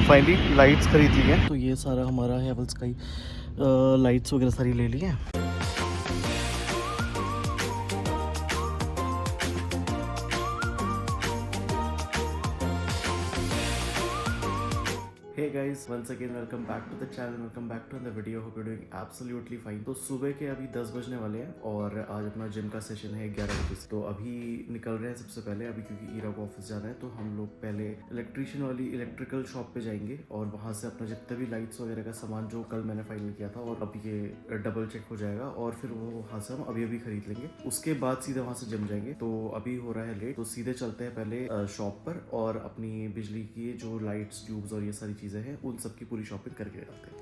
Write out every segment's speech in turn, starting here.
Finally lights खरीद ली है, तो ये सारा हमारा हैवेल्स का ही लाइट्स वगैरह सारी ले ली है। Hey guys, once again welcome back to the channel, welcome back to the video. Hope you're doing absolutely fine। तो सुबह के अभी 10 बजने वाले हैं और आज अपना जिम का सेशन है 11 बजे से। तो अभी निकल रहे हैं सबसे पहले, अभी क्योंकि ईरा को ऑफिस जाना है तो हम लोग पहले इलेक्ट्रिशियन वाली इलेक्ट्रिकल शॉप पे जाएंगे और वहाँ से अपना जितने भी लाइट्स वगैरह का सामान जो कल मैंने फाइनल किया था और अभी ये डबल चेक हो जाएगा और फिर वो वहाँ से हम अभी खरीद लेंगे। उसके बाद सीधे वहाँ से जिम जाएंगे। तो अभी हो रहा है लेट, तो सीधे चलते हैं पहले शॉप पर और अपनी बिजली की जो लाइट्स ट्यूब्स और ये सारी चीजें हैं उन सब की पूरी शॉपिंग करके आते हैं।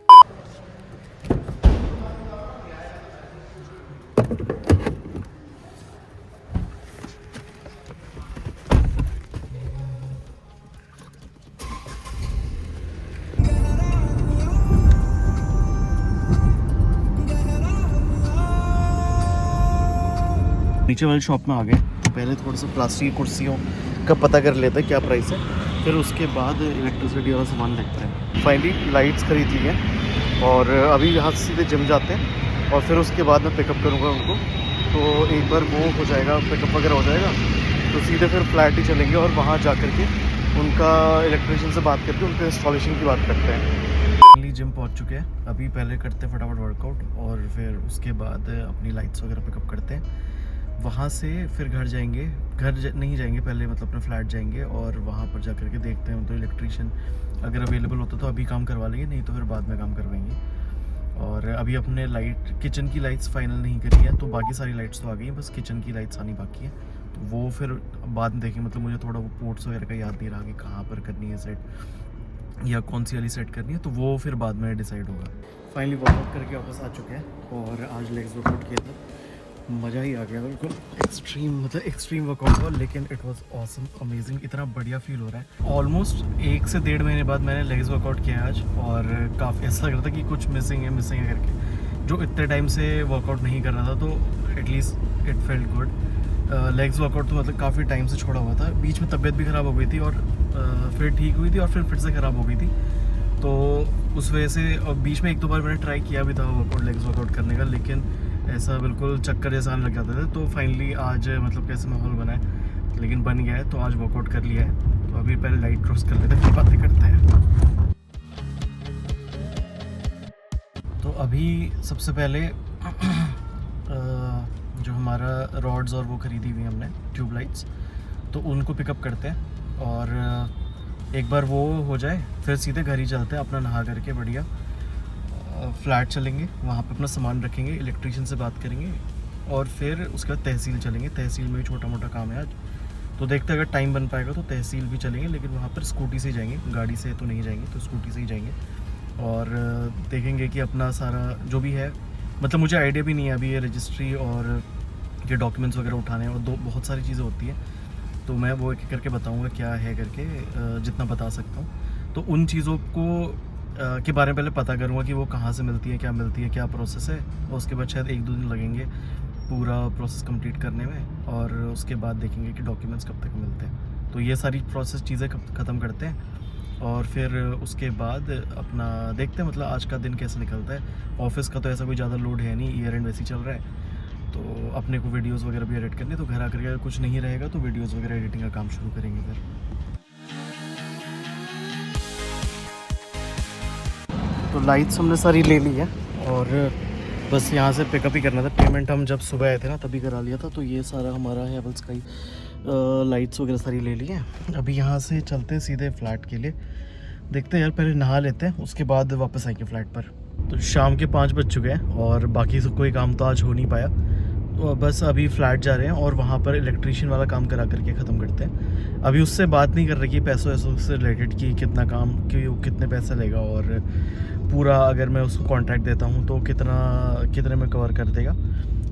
नीचे वाली शॉप में आ गए तो पहले थोड़ा सा प्लास्टिक की कुर्सियों का पता कर लेते हैं क्या प्राइस है, फिर उसके बाद इलेक्ट्रिसिटी वाला सामान देखते हैं। फाइनली लाइट्स खरीद ली है और अभी यहाँ से सीधे जिम जाते हैं और फिर उसके बाद मैं पिकअप करूँगा उनको। तो एक बार वो हो जाएगा, पिकअप वगैरह हो जाएगा तो सीधे फिर फ्लैट ही चलेंगे और वहाँ जा कर के उनका इलेक्ट्रिशियन से बात करके उनके इंस्टॉलेशन की बात करते हैं। फाइनली जिम पहुँच चुके हैं, अभी पहले करते हैं फटाफट वर्कआउट और फिर उसके बाद अपनी लाइट्स वगैरह पिकअप करते हैं। वहाँ से फिर घर जाएंगे, नहीं जाएंगे पहले, मतलब अपने फ्लैट जाएंगे और वहाँ पर जा कर के देखते हैं तो इलेक्ट्रिशियन अगर अवेलेबल होता तो अभी काम करवा लेंगे, नहीं तो फिर बाद में काम करवाएंगे। और अभी अपने किचन की लाइट्स फाइनल नहीं करी है, तो बाकी सारी लाइट्स तो आ गई हैं, बस किचन की लाइट्स आनी बाकी है। तो वो फिर बाद में देखेंगे, मतलब मुझे थोड़ा वो पोर्ट्स वगैरह का याद नहीं रहा कि कहाँ पर करनी है सेट या कौन सी वाली सेट करनी है, तो वो फिर बाद में डिसाइड होगा। फाइनली वर्कआउट करके वापस आ चुके हैं और आज लेग्स वर्कआउट किया था, मज़ा ही आ गया बिल्कुल। एक्सट्रीम वर्कआउट हुआ लेकिन इट वाज ऑसम, अमेजिंग, इतना बढ़िया फील हो रहा है। ऑलमोस्ट 1 से 1.5 महीने बाद मैंने लेग्स वर्कआउट किया आज और काफ़ी ऐसा लग रहा था कि कुछ मिसिंग है करके। जो इतने टाइम से वर्कआउट नहीं कर रहा था तो at least it felt good. Legs workout तो मतलब काफ़ी टाइम से छोड़ा हुआ था, बीच में तबीयत भी ख़राब हो गई थी और फिर ठीक हुई थी और फिर से ख़राब हो गई थी। तो उस वजह से बीच में 1-2 बार मैंने ट्राई किया भी था वर्कआउट, लेग्स वर्कआउट करने का, लेकिन ऐसा बिल्कुल चक्कर जैसा आने लग जाते थे। तो फाइनली आज मतलब कैसे माहौल बना है, लेकिन बन गया है, तो आज वर्कआउट कर लिया है। तो अभी पहले लाइट क्रॉस कर लेते हैं फिर बातें करते हैं। तो अभी सबसे पहले जो हमारा रॉड्स और वो ख़रीदी हुई हमने ट्यूब लाइट्स, तो उनको पिकअप करते हैं और एक बार वो हो जाए फिर सीधे घर ही चलते हैं, अपना नहा करके बढ़िया फ्लैट चलेंगे, वहाँ पे अपना सामान रखेंगे, इलेक्ट्रिशियन से बात करेंगे और फिर उसके बाद तहसील चलेंगे। तहसील में भी छोटा मोटा काम है आज, तो देखते हैं अगर टाइम बन पाएगा तो तहसील भी चलेंगे, लेकिन वहाँ पर स्कूटी से जाएंगे, गाड़ी से तो नहीं जाएंगे, तो स्कूटी से ही जाएंगे और देखेंगे कि अपना सारा जो भी है, मतलब मुझे आइडिया भी नहीं है अभी ये रजिस्ट्री और ये डॉक्यूमेंट्स वगैरह उठाने और बहुत सारी चीज़ें होती हैं, तो मैं वो एक करके बताऊँगा क्या है करके, जितना बता सकता हूँ। तो उन चीज़ों को के बारे में पहले पता करूँगा कि वो कहाँ से मिलती है, क्या प्रोसेस है, और उसके बाद शायद 1-2 दिन लगेंगे पूरा प्रोसेस कंप्लीट करने में और उसके बाद देखेंगे कि डॉक्यूमेंट्स कब तक मिलते हैं। तो ये सारी प्रोसेस चीज़ें ख़त्म करते हैं और फिर उसके बाद अपना देखते हैं मतलब आज का दिन कैसे निकलता है। ऑफिस का तो ऐसा कोई ज़्यादा लोड है नहीं, ईयर एंड वैसे ही चल रहा है, तो अपने को वीडियोज़ वगैरह भी एडिट करने, तो घर आकर के अगर कुछ नहीं रहेगा तो वीडियोज़ वगैरह एडिटिंग का काम शुरू करेंगे फिर। तो लाइट्स हमने सारी ले ली है और बस यहाँ से पिकअप ही करना था। पेमेंट हम जब सुबह आए थे ना तभी करा लिया था। तो ये सारा हमारा हैवेल्स का ही लाइट्स वगैरह सारी ले ली है। अभी यहाँ से चलते हैं सीधे फ्लैट के लिए, देखते हैं यार, पहले नहा लेते हैं उसके बाद वापस आएंगे फ्लैट पर। तो शाम के 5 बज चुके हैं और बाकी सब कोई काम तो आज हो नहीं पाया, तो बस अभी फ्लैट जा रहे हैं और वहाँ पर इलेक्ट्रिशियन वाला काम करा करके ख़त्म करते हैं। अभी उससे बात नहीं कर रही पैसों से रिलेटेड कि कितना काम, कि कितने पैसे लेगा और पूरा अगर मैं उसको कॉन्ट्रैक्ट देता हूँ तो कितने में कवर कर देगा।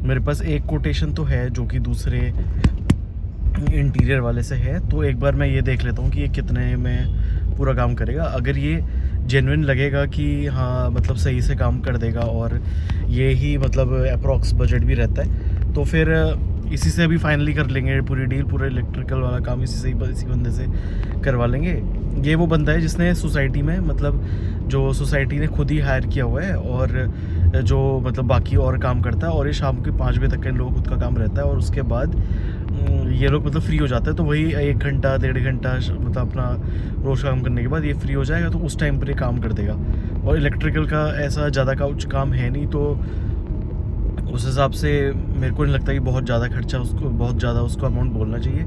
मेरे पास एक कोटेशन तो है जो कि दूसरे इंटीरियर वाले से है, तो एक बार मैं ये देख लेता हूँ कि ये कितने में पूरा काम करेगा। अगर ये जेन्युइन लगेगा कि हाँ मतलब सही से काम कर देगा और ये ही मतलब अप्रॉक्स बजट भी रहता है, तो फिर इसी से अभी फाइनली कर लेंगे पूरी डील, पूरा इलेक्ट्रिकल वाला काम इसी से ही, इसी बंदे से करवा लेंगे। ये वो बंदा है जिसने सोसाइटी में, मतलब जो सोसाइटी ने खुद ही हायर किया हुआ है, और जो मतलब बाकी और काम करता है, और ये शाम के 5 बजे तक के लोग खुद का काम रहता है, और उसके बाद ये लोग मतलब फ्री हो जाते हैं। तो वही 1 घंटा 1.5 घंटा मतलब अपना रोज़ काम करने के बाद ये फ्री हो जाएगा, तो उस टाइम पर ये काम कर देगा। और इलेक्ट्रिकल का ऐसा ज़्यादा कुछ काम है नहीं, तो उस हिसाब से मेरे को नहीं लगता कि बहुत ज़्यादा खर्चा उसको, बहुत ज़्यादा उसको अमाउंट बोलना चाहिए।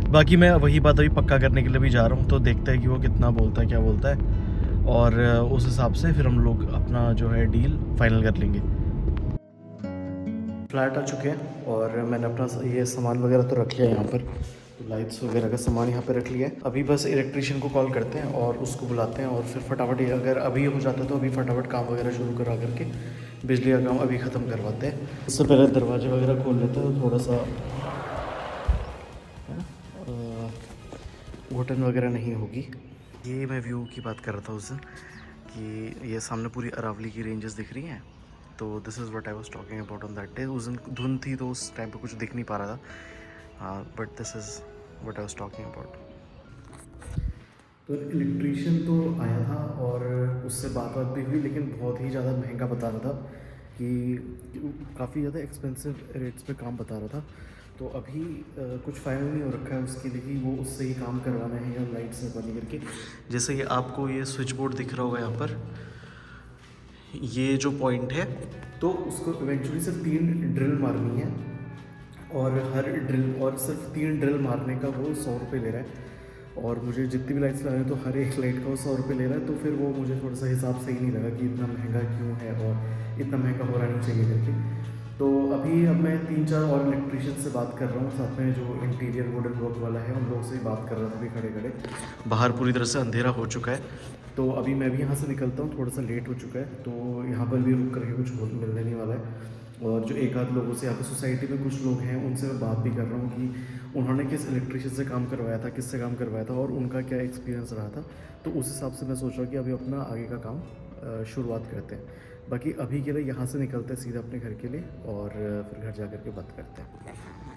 बाकी मैं वही बात अभी पक्का करने के लिए भी जा रहा हूँ, तो देखते हैं कि वो कितना बोलता है, क्या बोलता है, और उस हिसाब से फिर हम लोग अपना जो है डील फाइनल कर लेंगे। फ्लैट आ चुके हैं और मैंने अपना ये सामान वगैरह तो रख लिया है यहाँ पर, तो लाइट्स वगैरह का सामान यहाँ पे रख लिया है। अभी बस इलेक्ट्रिशियन को कॉल करते हैं और उसको बुलाते हैं, और फिर फटाफट, अगर अभी हो जाता है तो अभी फटाफट काम वगैरह शुरू करा करके बिजली का काम अभी ख़त्म करवाते हैं। उससे पहले दरवाजे वगैरह खोल लेते हैं, थोड़ा सा घुटन वगैरह नहीं होगी। ये मैं व्यू की बात कर रहा था उस दिन कि ये सामने पूरी अरावली की रेंजेस दिख रही हैं, तो this is what I was talking about on that day. उस दिन धुंध थी तो उस टाइम पे कुछ दिख नहीं पा रहा था, but this is what I was talking about. तो इलेक्ट्रीशियन तो आया था और उससे बात भी हुई, लेकिन बहुत ही ज़्यादा महंगा बता रहा था कि काफ़ी ज़्यादा एक्सपेंसिव रेट्स पे काम बता रहा था। तो अभी कुछ फाइनल नहीं हो रखा है उसके लिए कि वो उससे ही काम करवाना है या लाइट्स बंद करके। जैसे कि आपको ये स्विच बोर्ड दिख रहा होगा यहाँ पर, ये जो पॉइंट है, तो उसको इवेंचुअली सिर्फ 3 ड्रिल मारनी है, और हर ड्रिल, और सिर्फ 3 ड्रिल मारने का वो 100 रुपये ले रहा है। और मुझे जितनी भी लाइट्स लगानी है तो हर एक लाइट का वो 100 रुपये ले रहा है। तो फिर वो मुझे थोड़ा सा हिसाब सही नहीं लगा कि इतना महंगा क्यों है और इतना महंगा हो रहा नहीं चाहिए करके। तो अभी अब मैं 3-4 और इलेक्ट्रीशियन से बात कर रहा हूँ, साथ में जो इंटीरियर वुडन वर्क वाला है उन लोगों से बात कर रहा था अभी खड़े खड़े। बाहर पूरी तरह से अंधेरा हो चुका है, तो अभी मैं भी यहाँ से निकलता हूँ, थोड़ा सा लेट हो चुका है, तो यहाँ पर भी रुक करके कुछ मिलने नहीं वाला है। और जो एक आध लोगों से यहाँ पे सोसाइटी में कुछ लोग हैं उनसे मैं बात भी कर रहा हूँ कि उन्होंने किस इलेक्ट्रिशियन से काम करवाया था, किससे काम करवाया था, और उनका क्या एक्सपीरियंस रहा था। तो उस हिसाब से मैं सोच रहा हूँ कि अभी अपना आगे का काम शुरुआत करते हैं। बाकी अभी के लिए यहाँ से निकलते हैं सीधा अपने घर के लिए, और फिर घर जा कर के बात करते हैं।